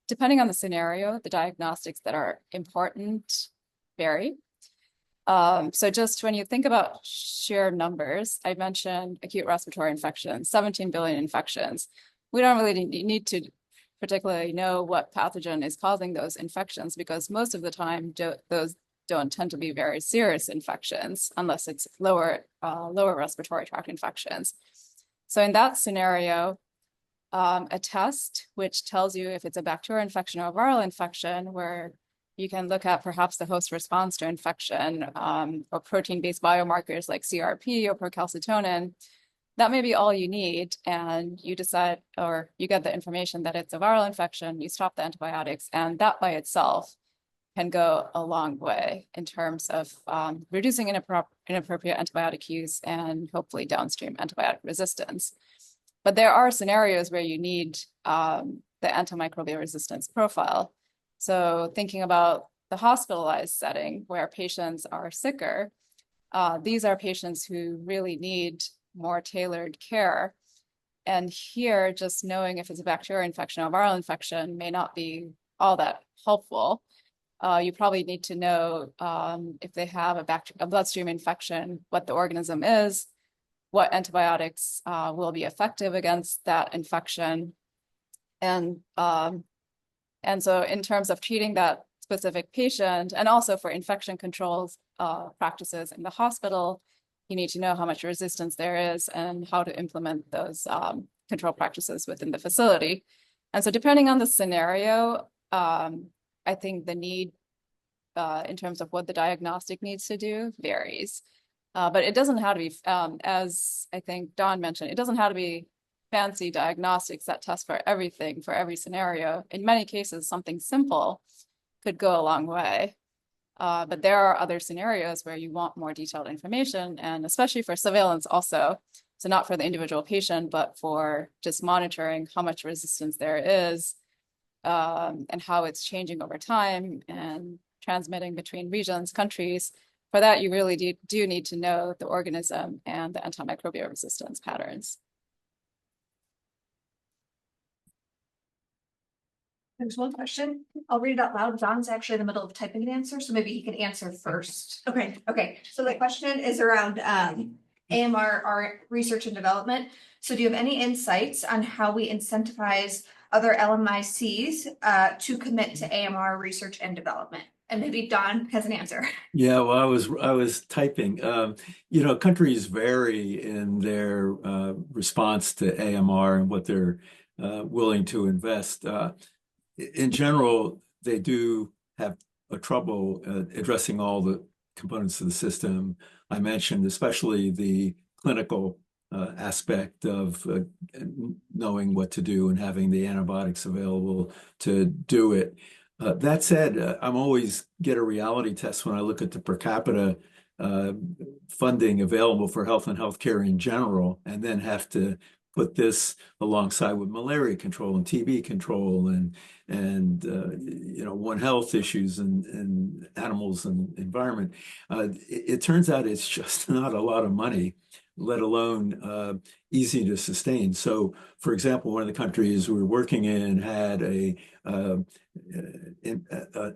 depending on the scenario, the diagnostics that are important vary. So just when you think about sheer numbers, I mentioned acute respiratory infections, 17 billion infections. We don't really need to particularly know what pathogen is causing those infections, because most of the time those don't tend to be very serious infections unless it's lower respiratory tract infections. So in that scenario, a test which tells you if it's a bacterial infection or a viral infection, where you can look at perhaps the host response to infection, or protein-based biomarkers like CRP or procalcitonin, that may be all you need, and you decide, or you get the information that it's a viral infection, you stop the antibiotics, and that by itself can go a long way in terms of reducing inappropriate antibiotic use and hopefully downstream antibiotic resistance. But there are scenarios where you need the antimicrobial resistance profile. So thinking about the hospitalized setting where patients are sicker, these are patients who really need more tailored care. And here, just knowing if it's a bacterial infection or viral infection may not be all that helpful. You probably need to know if they have a bloodstream infection, what the organism is, what antibiotics will be effective against that infection. And so in terms of treating that specific patient, and also for infection controls practices in the hospital, you need to know how much resistance there is and how to implement those control practices within the facility. And so depending on the scenario, I think the need in terms of what the diagnostic needs to do varies. But it doesn't have to be, as I think Dawn mentioned, it doesn't have to be fancy diagnostics that test for everything, for every scenario. In many cases, something simple could go a long way. But there are other scenarios where you want more detailed information, and especially for surveillance also. So not for the individual patient, but for just monitoring how much resistance there is, and how it's changing over time and transmitting between regions, countries. For that, you really do need to know the organism and the antimicrobial resistance patterns. There's one question. I'll read it out loud. John's actually in the middle of typing an answer, so maybe he can answer first. Okay. Okay, so the question is around AMR, our research and development. So do you have any insights on how we incentivize other LMICs to commit to AMR research and development? And maybe Don has an answer. Yeah, well, I was typing. You know, countries vary in their response to AMR and what they're willing to invest. In general, they do have a trouble addressing all the components of the system. I mentioned especially the clinical aspect of knowing what to do and having the antibiotics available to do it. That said, I'm always get a reality test when I look at the per capita funding available for health and healthcare in general, and then have to put this alongside with malaria control and TB control and you know, One Health issues and animals and environment. It turns out it's just not a lot of money, let alone easy to sustain. So, for example, one of the countries we were working in had an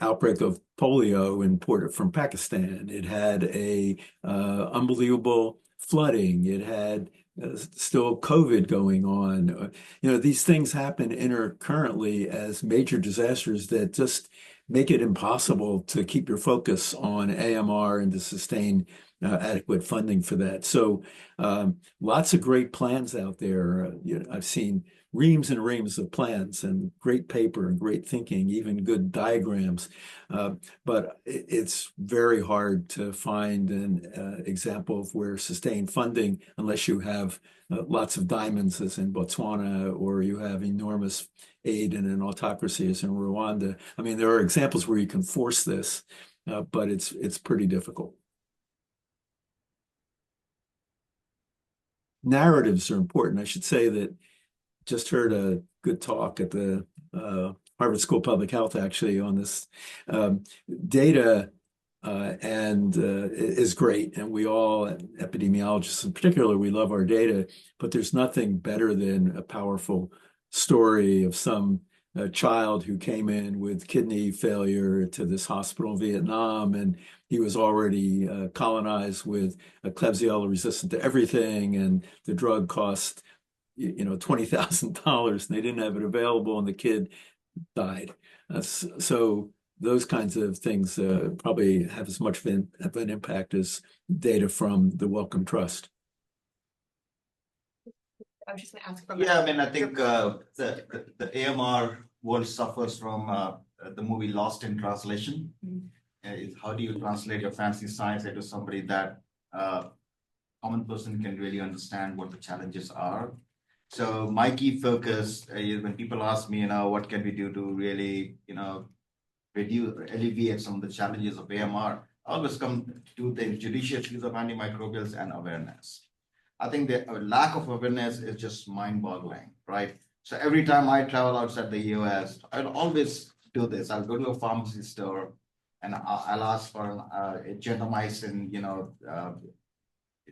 outbreak of polio imported from Pakistan. It had a unbelievable flooding. It had still COVID going on. You know, these things happen intercurrently as major disasters that just make it impossible to keep your focus on AMR and to sustain adequate funding for that. So lots of great plans out there. You know, I've seen reams and reams of plans and great paper and great thinking, even good diagrams. But it's very hard to find an example of where sustained funding, unless you have lots of diamonds as in Botswana, or you have enormous aid in an autocracy as in Rwanda. I mean, there are examples where you can force this, but it's pretty difficult. Narratives are important. I should say that just heard a good talk at the Harvard School of Public Health actually on this data is great, and we all, epidemiologists in particular, we love our data, but there's nothing better than a powerful story of some child who came in with kidney failure to this hospital in Vietnam, and he was already colonized with a Klebsiella resistant to everything, and the drug cost you know, $20,000 and they didn't have it available and the kid died. So those kinds of things probably have as much of an impact as data from the Wellcome Trust. I was just gonna ask from. Yeah, I mean, I think the AMR world suffers from the movie Lost in Translation. Is how do you translate your fancy science into somebody that common person can really understand what the challenges are? So my key focus is when people ask me, you know, what can we do to really, you know, alleviate some of the challenges of AMR, I always come to two things: judicious use of antimicrobials and awareness. I think the lack of awareness is just mind-boggling, right? So every time I travel outside the US, I'll always do this. I'll go to a pharmacy store and I'll ask for a gentamicin, you know,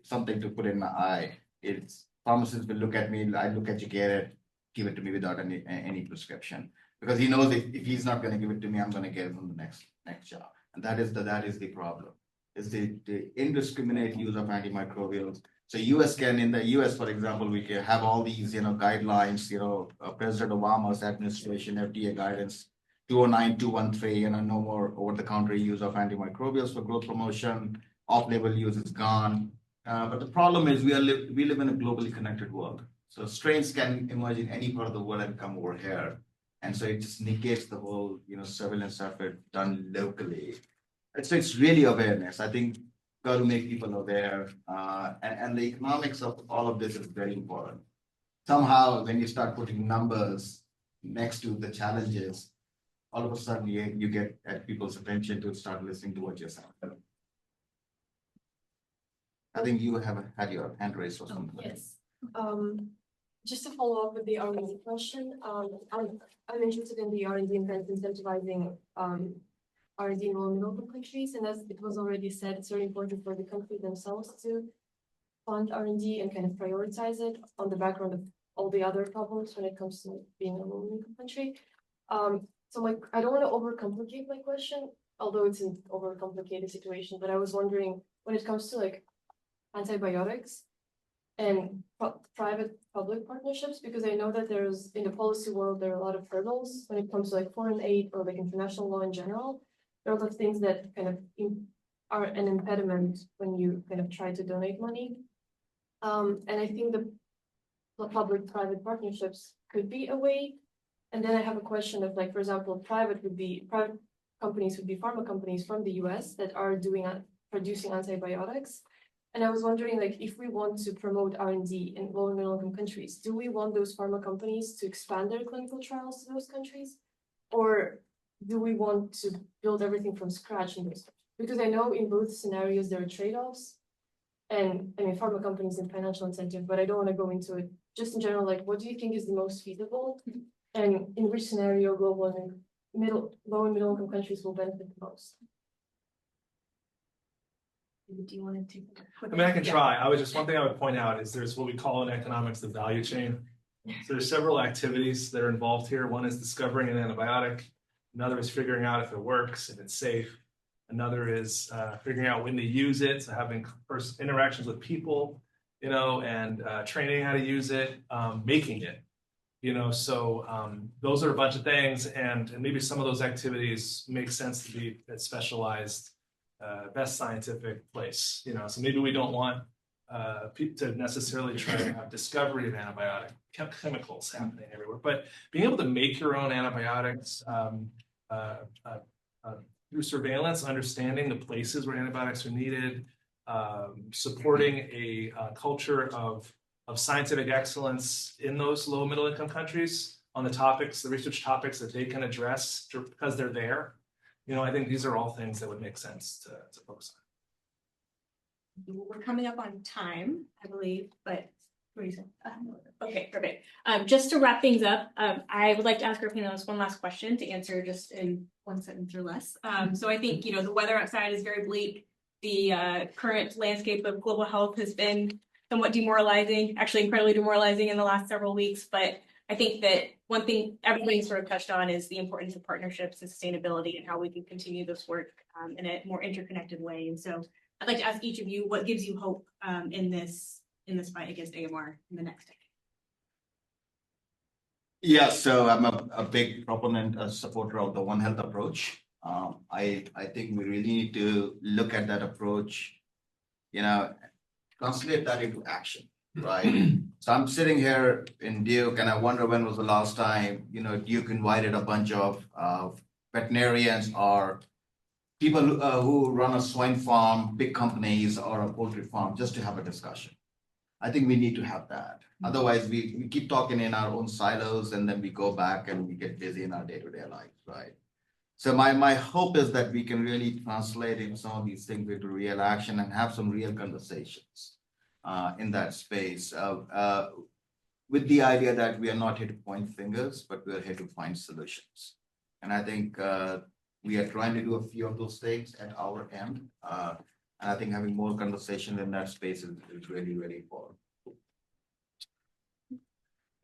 something to put in my eye. It's pharmacist will look at me, I look educated, give it to me without any prescription. Because he knows if he's not going to give it to me, I'm going to get it from the next job. And that is the problem. Is the indiscriminate use of antimicrobials. So in the US, for example, we can have all these, you know, guidelines, you know, President Obama's administration, FDA guidance, 209, 213, you know, no more over-the-counter use of antimicrobials for growth promotion, off-label use is gone. But the problem is we live in a globally connected world. So strains can emerge in any part of the world and come over here. And so it just negates the whole, you know, surveillance effort done locally. And so it's really awareness. I think got to make people aware. And the economics of all of this is very important. Somehow, when you start putting numbers next to the challenges, all of a sudden you get people's attention to start listening to what you're saying. I think you have had your hand raised or something. Yes. Just to follow up with the R&D question, I'm interested in the R&D and incentivizing R&D in low-income countries, and as it was already said, it's very important for the country themselves to fund R&D and kind of prioritize it on the background of all the other problems when it comes to being a low-income country. So like, I don't want to overcomplicate my question, although it's an overcomplicated situation, but I was wondering when it comes to like antibiotics and private public partnerships, because I know that there's in the policy world, there are a lot of hurdles when it comes to like foreign aid or like international law in general. There are a lot of things that kind of are an impediment when you kind of try to donate money. And I think the public-private partnerships could be a way. And then I have a question of like, for example, private companies would be pharma companies from the US that are producing antibiotics. And I was wondering, like, if we want to promote R&D in low and middle income countries, do we want those pharma companies to expand their clinical trials to those countries? Or do we want to build everything from scratch in those countries? Because I know in both scenarios there are trade-offs. And I mean, pharma companies and financial incentive, but I don't want to go into it. Just in general, like, what do you think is the most feasible? And in which scenario global and low and middle income countries will benefit the most? Do you want to take that? I mean, I can try. One thing I would point out is there's what we call in economics the value chain. So there's several activities that are involved here. One is discovering an antibiotic. Another is figuring out if it works, if it's safe. Another is figuring out when to use it. So having first interactions with people, and training how to use it, making it, so those are a bunch of things. And maybe some of those activities make sense to be at specialized, best scientific place, so maybe we don't want people to necessarily try to have discovery of antibiotic chemicals happening everywhere, but being able to make your own antibiotics through surveillance, understanding the places where antibiotics are needed, supporting a culture of scientific excellence in those low middle income countries on the research topics that they can address because they're there. I think these are all things that would make sense to focus on. We're coming up on time, I believe, but what do you say? Okay, perfect. Just to wrap things up, I would like to ask our panelists one last question to answer just in one sentence or less. So I think, the weather outside is very bleak. The current landscape of global health has been somewhat demoralizing, actually incredibly demoralizing in the last several weeks. But I think that one thing everybody sort of touched on is the importance of partnerships and sustainability and how we can continue this work in a more interconnected way. And so I'd like to ask each of you, what gives you hope in this fight against AMR in the next decade? Yeah, so I'm a big proponent, a supporter of the One Health approach. I think we really need to look at that approach, translate that into action, right? So I'm sitting here in Duke and I wonder when was the last time, Duke invited a bunch of veterinarians or people who run a swine farm, big companies or a poultry farm just to have a discussion. I think we need to have that. Otherwise, we keep talking in our own silos and then we go back and we get busy in our day-to-day life, right? So my hope is that we can really translate in some of these things into real action and have some real conversations in that space with the idea that we are not here to point fingers, but we are here to find solutions. And I think we are trying to do a few of those things at our end. And I think having more conversation in that space is really, really important.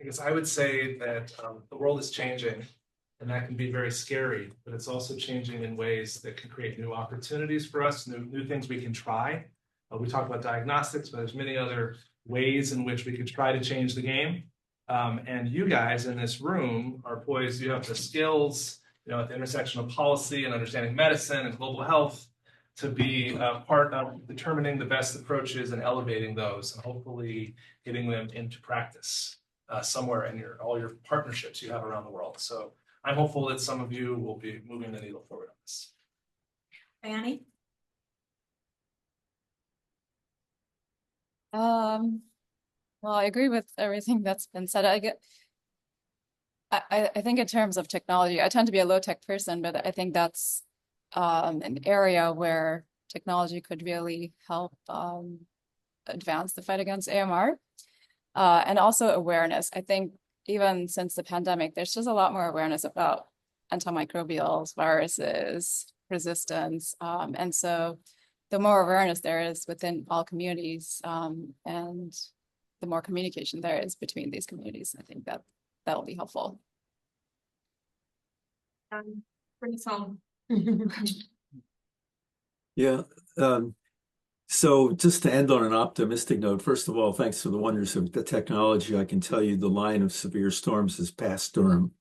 I guess I would say that the world is changing, and that can be very scary, but it's also changing in ways that can create new opportunities for us, new things we can try. We talk about diagnostics, but there's many other ways in which we could try to change the game. And you guys in this room are poised, you have the skills, at the intersection of policy and understanding medicine and global health to be part of determining the best approaches and elevating those and hopefully getting them into practice somewhere in all your partnerships you have around the world. So I'm hopeful that some of you will be moving the needle forward on this. Annie? Well, I agree with everything that's been said. I think in terms of technology, I tend to be a low-tech person, but I think that's an area where technology could really help advance the fight against AMR. And also awareness. I think even since the pandemic, there's just a lot more awareness about antimicrobials, viruses, resistance. And so the more awareness there is within all communities and the more communication there is between these communities, I think that will be helpful. Bring us home. Yeah. So just to end on an optimistic note, first of all, thanks for the wonders of the technology. I can tell you the line of severe storms is past Durham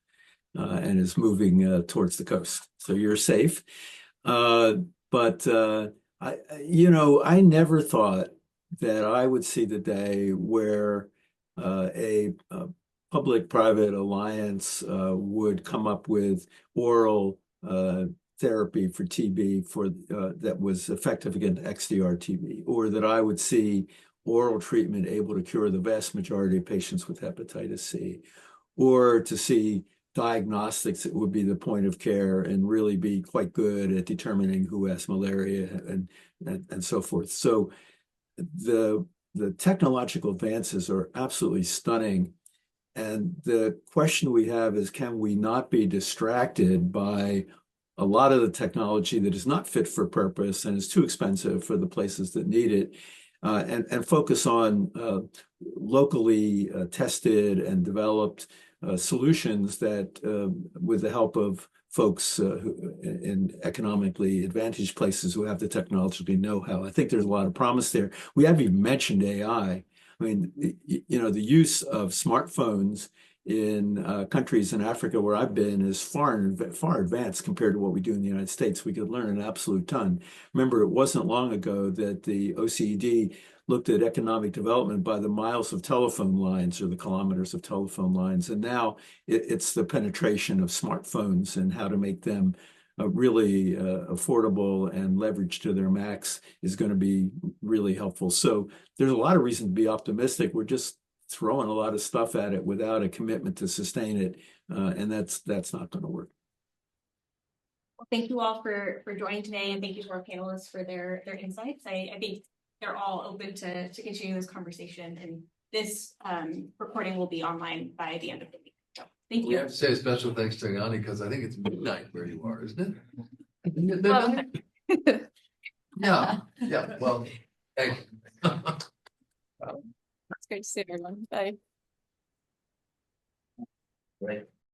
and is moving towards the coast. So you're safe. But I never thought that I would see the day where a public-private alliance would come up with oral therapy for TB that was effective against XDR-TB, or that I would see oral treatment able to cure the vast majority of patients with hepatitis C, or to see diagnostics that would be the point of care and really be quite good at determining who has malaria and so forth. So the technological advances are absolutely stunning. And the question we have is, can we not be distracted by a lot of the technology that is not fit for purpose and is too expensive for the places that need it, and focus on locally tested and developed solutions that, with the help of folks in economically advantaged places who have the technological know-how. I think there's a lot of promise there. We haven't even mentioned AI. I mean, the use of smartphones in countries in Africa where I've been is far advanced compared to what we do in the United States. We could learn an absolute ton. Remember, it wasn't long ago that the OECD looked at economic development by the miles of telephone lines or the kilometers of telephone lines. And now it's the penetration of smartphones and how to make them really affordable and leverage to their max is going to be really helpful. So there's a lot of reason to be optimistic. We're just throwing a lot of stuff at it without a commitment to sustain it. And that's not going to work. Well, thank you all for joining today, and thank you to our panelists for their insights. I think they're all open to continue this conversation, and this recording will be online by the end of the week. So thank you. We have to say a special thanks to Yanni because I think it's midnight where you are, isn't it? Well, Yeah, yeah. Well, thank you. it's great to see everyone. Bye. Right.